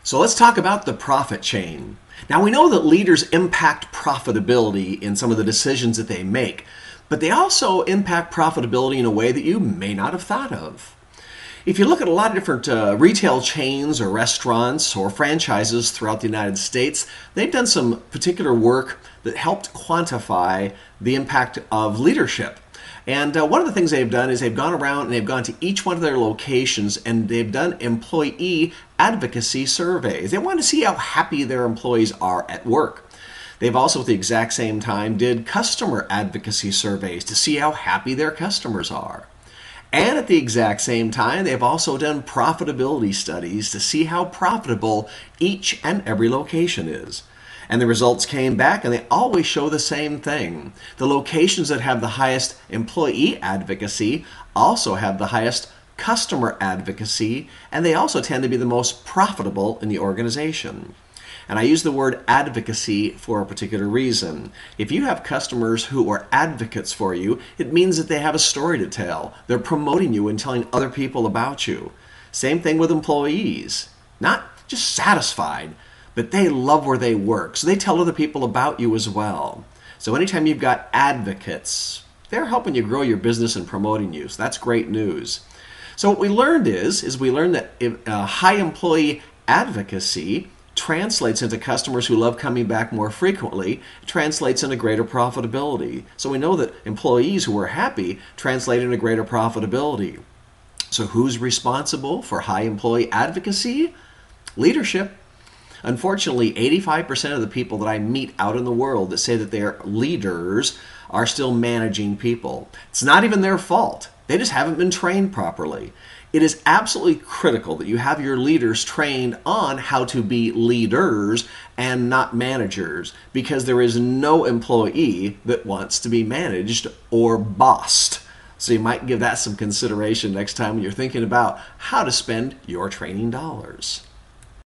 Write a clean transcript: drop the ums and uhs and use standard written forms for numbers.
So let's talk about the profit chain. Now we know that leaders impact profitability in some of the decisions that they make, but they also impact profitability in a way that you may not have thought of. If you look at a lot of different retail chains or restaurants or franchises throughout the United States, they've done some particular work that helped quantify the impact of leadership. And one of the things they've done is they've gone around and they've gone to each one of their locations and they've done employee advocacy surveys. They want to see how happy their employees are at work. They've also, at the exact same time, did customer advocacy surveys to see how happy their customers are. And at the exact same time, they've also done profitability studies to see how profitable each and every location is. And the results came back and they always show the same thing. The locations that have the highest employee advocacy also have the highest customer advocacy, and they also tend to be the most profitable in the organization. And I use the word advocacy for a particular reason. If you have customers who are advocates for you, it means that they have a story to tell. They're promoting you and telling other people about you. Same thing with employees. Not just satisfied, but they love where they work, so they tell other people about you as well. So anytime you've got advocates, they're helping you grow your business and promoting you, so that's great news. So what we learned is we learned that high employee advocacy translates into customers who love coming back more frequently, translates into greater profitability. So we know that employees who are happy translate into greater profitability. So who's responsible for high employee advocacy? Leadership. Unfortunately, 85% of the people that I meet out in the world that say that they're leaders are still managing people. It's not even their fault. They just haven't been trained properly. It is absolutely critical that you have your leaders trained on how to be leaders and not managers, because there is no employee that wants to be managed or bossed. So you might give that some consideration next time when you're thinking about how to spend your training dollars.